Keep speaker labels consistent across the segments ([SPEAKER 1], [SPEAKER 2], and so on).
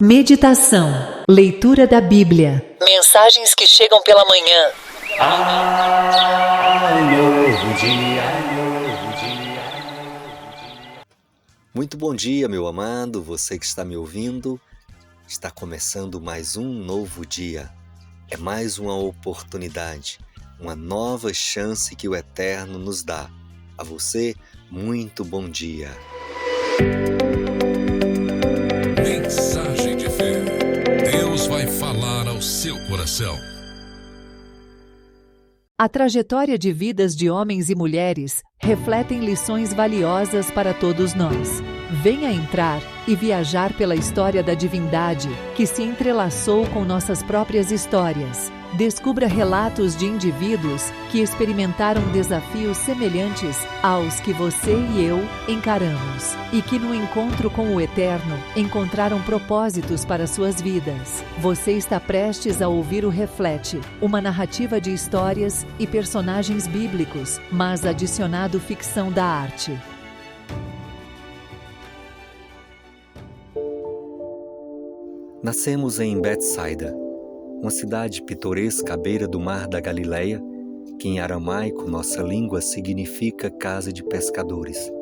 [SPEAKER 1] Meditação, leitura da Bíblia.
[SPEAKER 2] Mensagens que chegam pela manhã.
[SPEAKER 3] Novo dia. Muito bom dia, meu amado, você que está me ouvindo. Está começando mais um novo dia. É mais uma oportunidade, uma nova chance que o Eterno nos dá. A você, muito bom dia.
[SPEAKER 4] Mensagem de fé. Deus vai falar ao seu coração.
[SPEAKER 1] A trajetória de vidas de homens e mulheres refletem lições valiosas para todos nós. Venha entrar e viajar pela história da divindade que se entrelaçou com nossas próprias histórias. Descubra relatos de indivíduos que experimentaram desafios semelhantes aos que você e eu encaramos e que no encontro com o Eterno encontraram propósitos para suas vidas. Você está prestes a ouvir o Reflete, uma narrativa de histórias e personagens bíblicos, mas adicionado ficção da arte.
[SPEAKER 3] Nascemos em Betsaida, uma cidade pitoresca à beira do mar da Galileia, que em aramaico, nossa língua, significa casa de pescadores.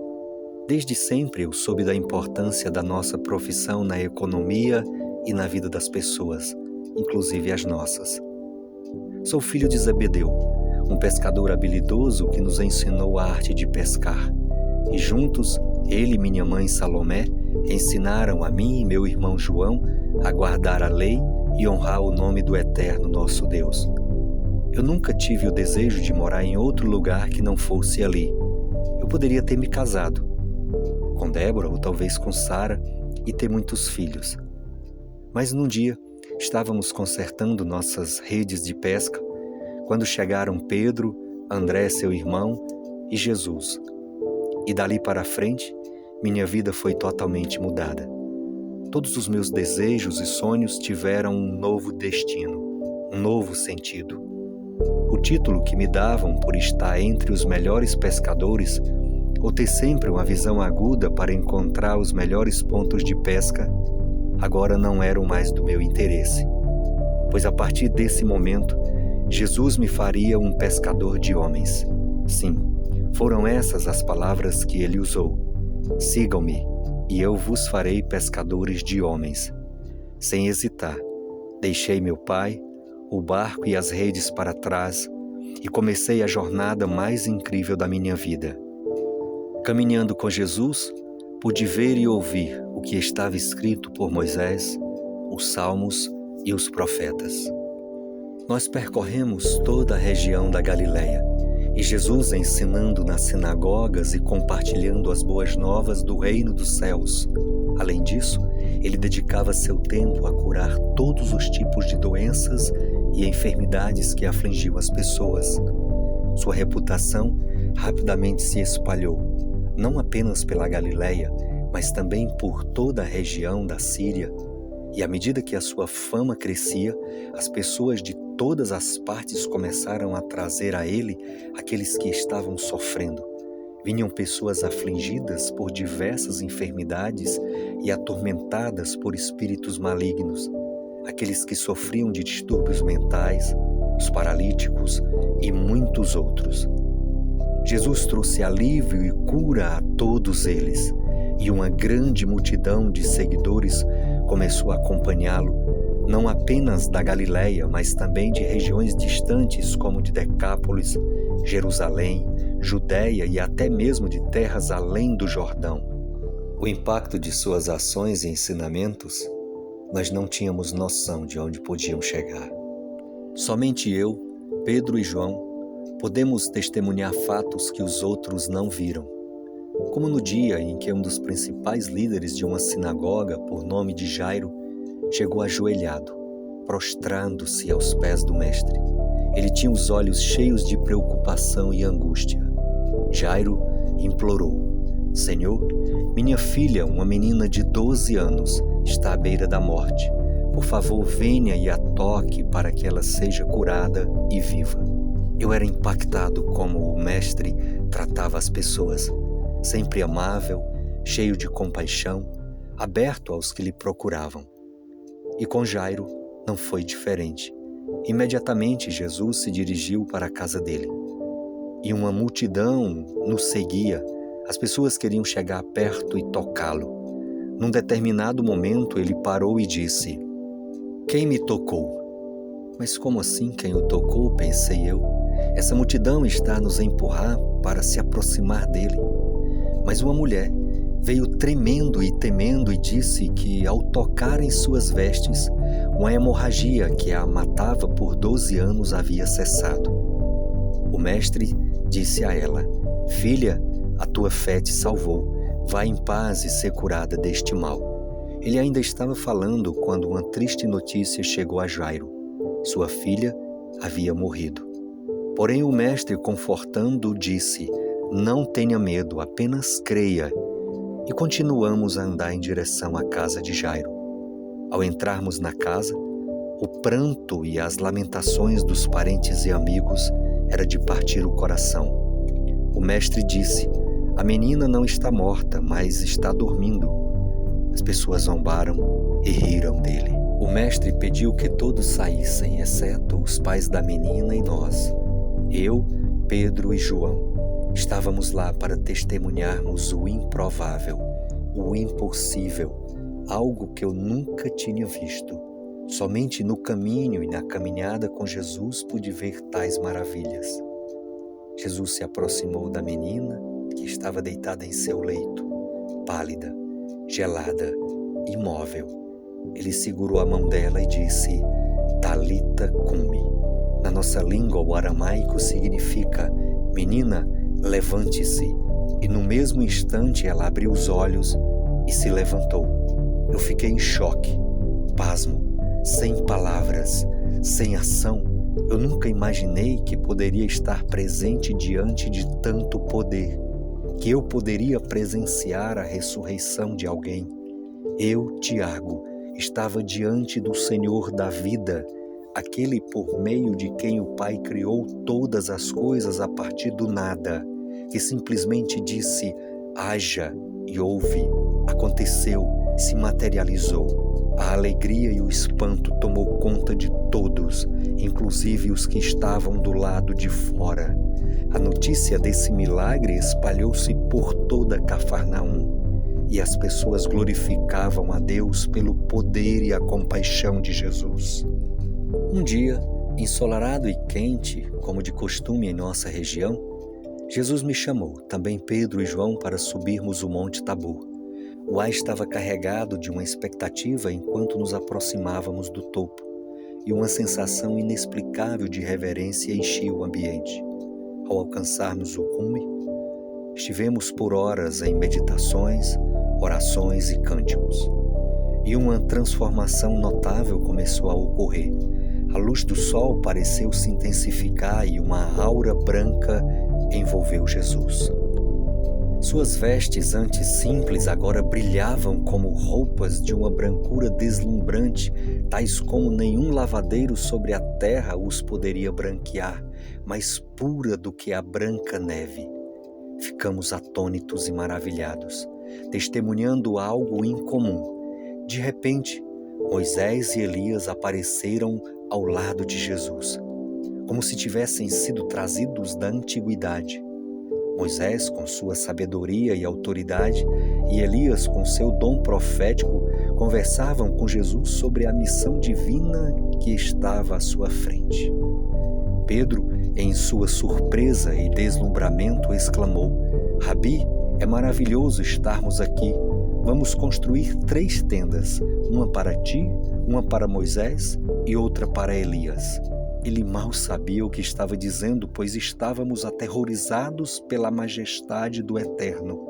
[SPEAKER 3] Desde sempre eu soube da importância da nossa profissão na economia e na vida das pessoas, inclusive as nossas. Sou filho de Zebedeu, um pescador habilidoso que nos ensinou a arte de pescar, e juntos, ele e minha mãe Salomé ensinaram a mim e meu irmão João a guardar a lei e honrar o nome do Eterno nosso Deus. Eu nunca tive o desejo de morar em outro lugar que não fosse ali. Eu poderia ter me casado com Débora ou talvez com Sara e ter muitos filhos. Mas num dia estávamos consertando nossas redes de pesca quando chegaram Pedro, André, seu irmão, e Jesus. E dali para frente, minha vida foi totalmente mudada. Todos os meus desejos e sonhos tiveram um novo destino, um novo sentido. O título que me davam por estar entre os melhores pescadores ou ter sempre uma visão aguda para encontrar os melhores pontos de pesca, agora não eram mais do meu interesse. Pois a partir desse momento, Jesus me faria um pescador de homens. Sim, foram essas as palavras que ele usou. Sigam-me, e eu vos farei pescadores de homens. Sem hesitar, deixei meu pai, o barco e as redes para trás e comecei a jornada mais incrível da minha vida. Caminhando com Jesus, pude ver e ouvir o que estava escrito por Moisés, os Salmos e os profetas. Nós percorremos toda a região da Galileia, e Jesus ensinando nas sinagogas e compartilhando as boas novas do reino dos céus. Além disso, ele dedicava seu tempo a curar todos os tipos de doenças e enfermidades que afligiam as pessoas. Sua reputação rapidamente se espalhou, não apenas pela Galileia, mas também por toda a região da Síria. E à medida que a sua fama crescia, as pessoas de todas as partes começaram a trazer a ele aqueles que estavam sofrendo. Vinham pessoas afligidas por diversas enfermidades e atormentadas por espíritos malignos, aqueles que sofriam de distúrbios mentais, os paralíticos e muitos outros. Jesus trouxe alívio e cura a todos eles, e uma grande multidão de seguidores começou a acompanhá-lo, não apenas da Galileia, mas também de regiões distantes como de Decápolis, Jerusalém, Judéia e até mesmo de terras além do Jordão. O impacto de suas ações e ensinamentos, nós não tínhamos noção de onde podiam chegar. Somente eu, Pedro e João, podemos testemunhar fatos que os outros não viram. Como no dia em que um dos principais líderes de uma sinagoga, por nome de Jairo, chegou ajoelhado, prostrando-se aos pés do mestre. Ele tinha os olhos cheios de preocupação e angústia. Jairo implorou: Senhor, minha filha, uma menina de 12 anos, está à beira da morte. Por favor, venha e a toque para que ela seja curada e viva. Eu era impactado como o mestre tratava as pessoas, sempre amável, cheio de compaixão, aberto aos que lhe procuravam. E com Jairo não foi diferente. Imediatamente Jesus se dirigiu para a casa dele. E uma multidão nos seguia. As pessoas queriam chegar perto e tocá-lo. Num determinado momento ele parou e disse: "Quem me tocou?" Mas como assim quem o tocou? Pensei eu. Essa multidão está a nos empurrar para se aproximar dele. Mas uma mulher veio tremendo e temendo e disse que ao tocar em suas vestes, uma hemorragia que a matava por 12 anos havia cessado. O mestre disse a ela: "Filha, a tua fé te salvou. Vai em paz e ser curada deste mal." Ele ainda estava falando quando uma triste notícia chegou a Jairo. Sua filha havia morrido. Porém o mestre, confortando, disse: "Não tenha medo, apenas creia." E continuamos a andar em direção à casa de Jairo. Ao entrarmos na casa, o pranto e as lamentações dos parentes e amigos era de partir o coração. O mestre disse: "A menina não está morta, mas está dormindo." As pessoas zombaram e riram dele. O mestre pediu que todos saíssem, exceto os pais da menina e nós. Eu, Pedro e João, estávamos lá para testemunharmos o improvável, o impossível, algo que eu nunca tinha visto. Somente no caminho e na caminhada com Jesus pude ver tais maravilhas. Jesus se aproximou da menina, que estava deitada em seu leito, pálida, gelada, imóvel. Ele segurou a mão dela e disse: "Talita cumi." Na nossa língua, o aramaico significa: "Menina, levante-se." E no mesmo instante ela abriu os olhos e se levantou. Eu fiquei em choque, pasmo, sem palavras, sem ação. Eu nunca imaginei que poderia estar presente diante de tanto poder, que eu poderia presenciar a ressurreição de alguém. Eu, Tiago, estava diante do Senhor da vida, aquele por meio de quem o Pai criou todas as coisas a partir do nada, que simplesmente disse: "Haja", e houve, aconteceu, se materializou. A alegria e o espanto tomou conta de todos, inclusive os que estavam do lado de fora. A notícia desse milagre espalhou-se por toda Cafarnaum, e as pessoas glorificavam a Deus pelo poder e a compaixão de Jesus. Um dia, ensolarado e quente, como de costume em nossa região, Jesus me chamou, também Pedro e João, para subirmos o Monte Tabor. O ar estava carregado de uma expectativa enquanto nos aproximávamos do topo, e uma sensação inexplicável de reverência enchia o ambiente. Ao alcançarmos o cume, estivemos por horas em meditações, orações e cânticos. E uma transformação notável começou a ocorrer. A luz do sol pareceu se intensificar e uma aura branca envolveu Jesus. Suas vestes antes simples agora brilhavam como roupas de uma brancura deslumbrante, tais como nenhum lavadeiro sobre a terra os poderia branquear, mais pura do que a branca neve. Ficamos atônitos e maravilhados, testemunhando algo incomum. De repente, Moisés e Elias apareceram ao lado de Jesus, como se tivessem sido trazidos da antiguidade. Moisés com sua sabedoria e autoridade e Elias com seu dom profético conversavam com Jesus sobre a missão divina que estava à sua frente. Pedro, em sua surpresa e deslumbramento, exclamou: "Rabi, é maravilhoso estarmos aqui. Vamos construir 3 tendas, uma para ti, uma para Moisés e outra para Elias." Ele mal sabia o que estava dizendo, pois estávamos aterrorizados pela majestade do Eterno.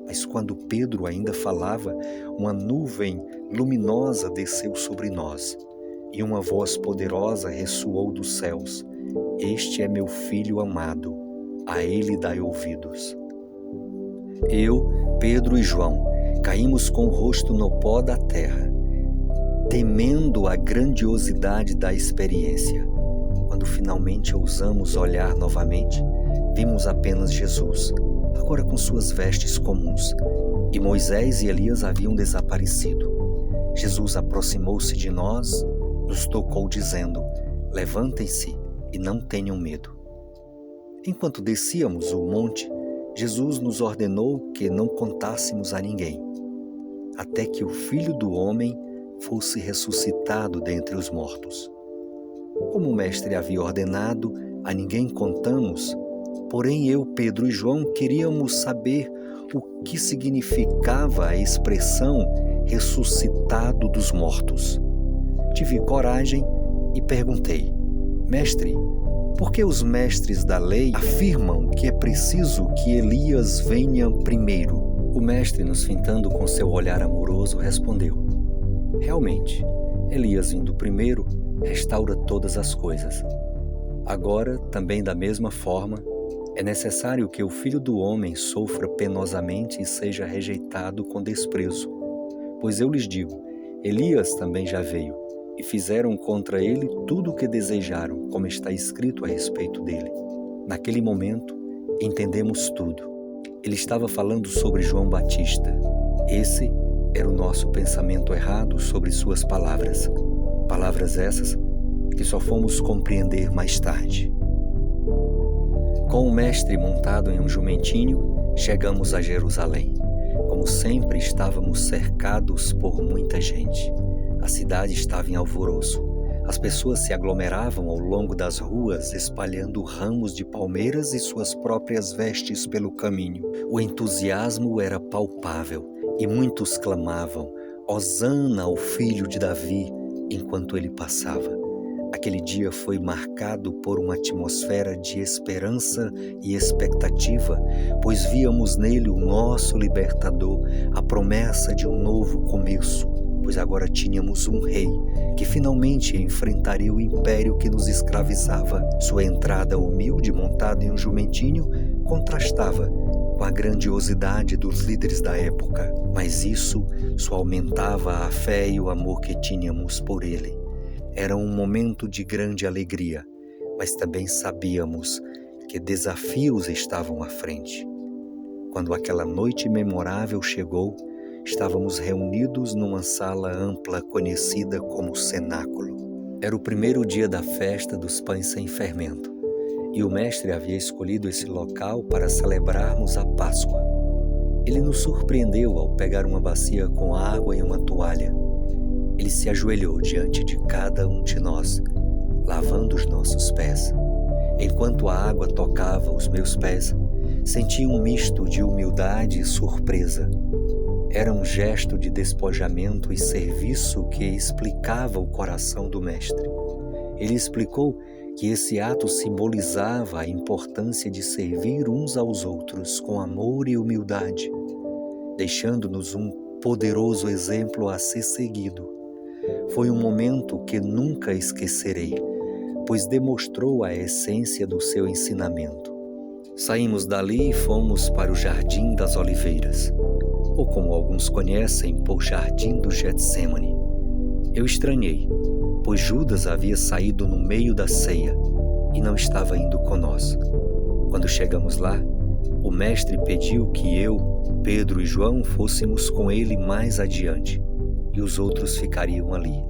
[SPEAKER 3] Mas quando Pedro ainda falava, uma nuvem luminosa desceu sobre nós, e uma voz poderosa ressoou dos céus: "Este é meu filho amado, a ele dai ouvidos." Eu, Pedro e João caímos com o rosto no pó da terra, temendo a grandiosidade da experiência. Quando finalmente ousamos olhar novamente, vimos apenas Jesus, agora com suas vestes comuns, e Moisés e Elias haviam desaparecido. Jesus aproximou-se de nós, nos tocou dizendo: levantem-se e não tenham medo. Enquanto descíamos o monte, Jesus nos ordenou que não contássemos a ninguém, até que o Filho do Homem fosse ressuscitado dentre os mortos. Como o Mestre havia ordenado, a ninguém contamos, porém eu, Pedro e João queríamos saber o que significava a expressão ressuscitado dos mortos. Tive coragem e perguntei: Mestre, por que os mestres da lei afirmam que é preciso que Elias venha primeiro? O mestre, nos fitando com seu olhar amoroso, respondeu: realmente, Elias vindo primeiro, restaura todas as coisas. Agora, também da mesma forma, é necessário que o Filho do Homem sofra penosamente e seja rejeitado com desprezo. Pois eu lhes digo, Elias também já veio, e fizeram contra ele tudo o que desejaram, como está escrito a respeito dele. Naquele momento, entendemos tudo. Ele estava falando sobre João Batista. Esse era o nosso pensamento errado sobre suas palavras. Palavras essas que só fomos compreender mais tarde. Com o mestre montado em um jumentinho, chegamos a Jerusalém. Como sempre, estávamos cercados por muita gente. A cidade estava em alvoroço. As pessoas se aglomeravam ao longo das ruas, espalhando ramos de palmeiras e suas próprias vestes pelo caminho. O entusiasmo era palpável e muitos clamavam: Hosana ao filho de Davi, enquanto ele passava. Aquele dia foi marcado por uma atmosfera de esperança e expectativa, pois víamos nele o nosso libertador, a promessa de um novo começo, pois agora tínhamos um rei que finalmente enfrentaria o império que nos escravizava. Sua entrada humilde, montado em um jumentinho, contrastava com a grandiosidade dos líderes da época, mas isso só aumentava a fé e o amor que tínhamos por ele. Era um momento de grande alegria, mas também sabíamos que desafios estavam à frente. Quando aquela noite memorável chegou, estávamos reunidos numa sala ampla conhecida como cenáculo. Era o primeiro dia da festa dos pães sem fermento, e o mestre havia escolhido esse local para celebrarmos a Páscoa. Ele nos surpreendeu ao pegar uma bacia com água e uma toalha. Ele se ajoelhou diante de cada um de nós, lavando os nossos pés. Enquanto a água tocava os meus pés, senti um misto de humildade e surpresa. Era um gesto de despojamento e serviço que explicava o coração do mestre. Ele explicou que esse ato simbolizava a importância de servir uns aos outros com amor e humildade, deixando-nos um poderoso exemplo a ser seguido. Foi um momento que nunca esquecerei, pois demonstrou a essência do seu ensinamento. Saímos dali e fomos para o Jardim das Oliveiras, ou como alguns conhecem, por Jardim do Getsêmani. Eu estranhei, pois Judas havia saído no meio da ceia e não estava indo conosco. Quando chegamos lá, o mestre pediu que eu, Pedro e João fôssemos com ele mais adiante, e os outros ficariam ali.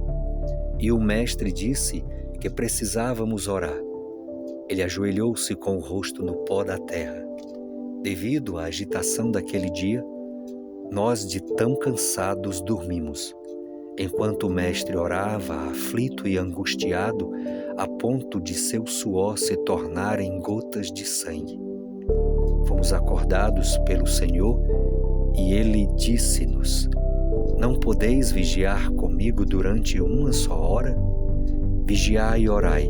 [SPEAKER 3] E o mestre disse que precisávamos orar. Ele ajoelhou-se com o rosto no pó da terra. Devido à agitação daquele dia, nós de tão cansados dormimos, enquanto o mestre orava, aflito e angustiado, a ponto de seu suor se tornar em gotas de sangue. Fomos acordados pelo Senhor e ele disse-nos: não podeis vigiar comigo durante uma só hora? Vigiai e orai,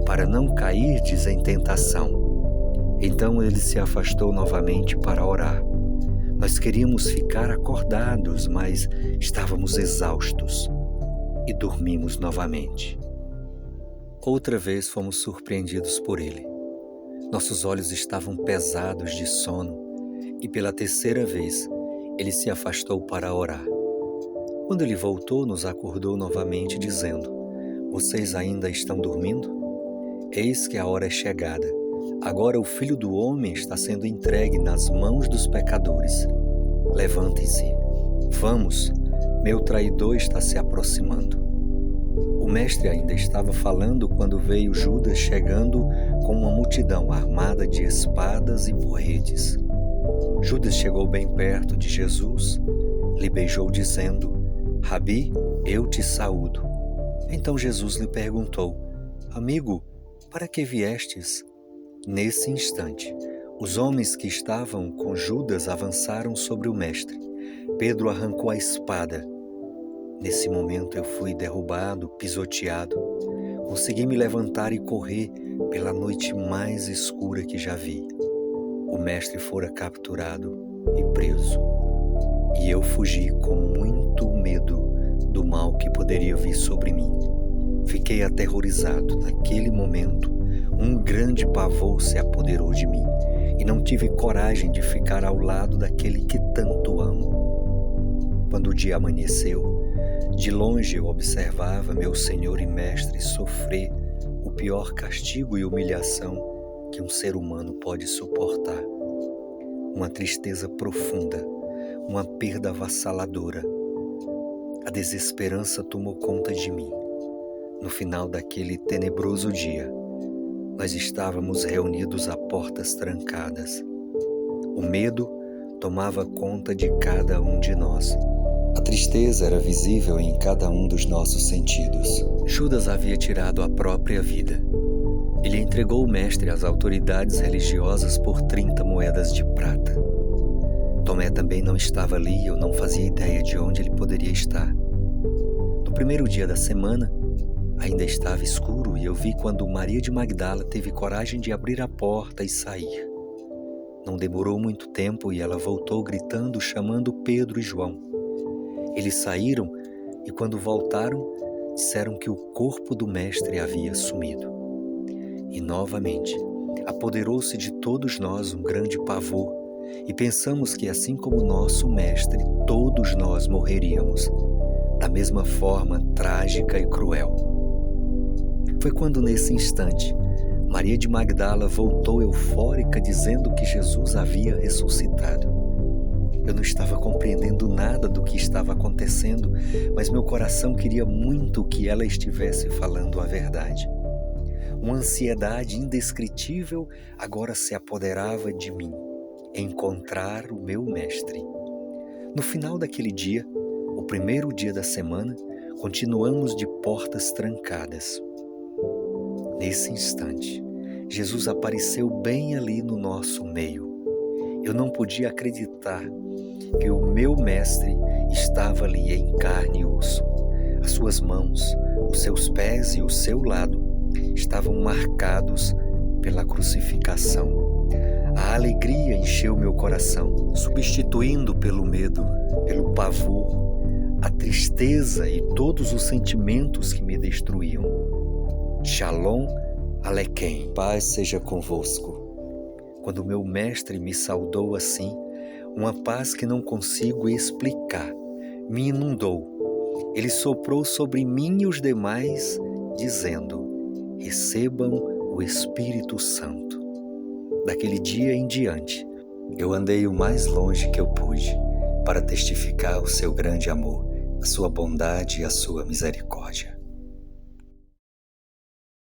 [SPEAKER 3] para não cairdes em tentação. Então ele se afastou novamente para orar. Nós queríamos ficar acordados, mas estávamos exaustos e dormimos novamente. Outra vez fomos surpreendidos por ele. Nossos olhos estavam pesados de sono e pela terceira vez ele se afastou para orar. Quando ele voltou, nos acordou novamente, dizendo: vocês ainda estão dormindo? Eis que a hora é chegada. Agora o Filho do Homem está sendo entregue nas mãos dos pecadores. Levantem-se, vamos, Meu traidor está se aproximando. O mestre ainda estava falando quando veio Judas chegando com uma multidão armada de espadas e porretes. Judas chegou bem perto de Jesus, lhe beijou dizendo: Rabi, eu te saúdo. Então Jesus lhe perguntou: Amigo, para que viestes? Nesse instante, os homens que estavam com Judas avançaram sobre o mestre. Pedro arrancou a espada. Nesse momento eu fui derrubado, pisoteado. Consegui me levantar e correr pela noite mais escura que já vi. O mestre fora capturado e preso. E eu fugi com muito medo do mal que poderia vir sobre mim. Fiquei aterrorizado. Naquele momento, um grande pavor se apoderou de mim e não tive coragem de ficar ao lado daquele que tanto amo. Quando o dia amanheceu, de longe eu observava meu Senhor e Mestre sofrer o pior castigo e humilhação que um ser humano pode suportar. Uma tristeza profunda, uma perda avassaladora. A desesperança tomou conta de mim. No final daquele tenebroso dia, nós estávamos reunidos a portas trancadas. O medo tomava conta de cada um de nós. A tristeza era visível em cada um dos nossos sentidos. Judas havia tirado a própria vida. Ele entregou o mestre às autoridades religiosas por 30 moedas de prata. Tomé também não estava ali e eu não fazia ideia de onde ele poderia estar. No primeiro dia da semana, ainda estava escuro e eu vi quando Maria de Magdala teve coragem de abrir a porta e sair. Não demorou muito tempo e ela voltou gritando, chamando Pedro e João. Eles saíram e quando voltaram, disseram que o corpo do mestre havia sumido. E novamente, apoderou-se de todos nós um grande pavor e pensamos que assim como nosso mestre, todos nós morreríamos, da mesma forma trágica e cruel. Foi quando nesse instante, Maria de Magdala voltou eufórica dizendo que Jesus havia ressuscitado. Eu não estava compreendendo nada do que estava acontecendo, mas meu coração queria muito que ela estivesse falando a verdade. Uma ansiedade indescritível agora se apoderava de mim, encontrar o meu mestre. No final daquele dia, o primeiro dia da semana, continuamos de portas trancadas. Nesse instante, Jesus apareceu bem ali no nosso meio. Eu não podia acreditar que o meu mestre estava ali em carne e osso. As suas mãos, os seus pés e o seu lado estavam marcados pela crucificação. A alegria encheu meu coração, substituindo pelo medo, pelo pavor, a tristeza e todos os sentimentos que me destruíam. Shalom Aleichem, paz seja convosco. Quando meu mestre me saudou assim, uma paz que não consigo explicar me inundou. Ele soprou sobre mim e os demais, dizendo: recebam o Espírito Santo. Daquele dia em diante, eu andei o mais longe que eu pude para testificar o seu grande amor, a sua bondade e a sua misericórdia.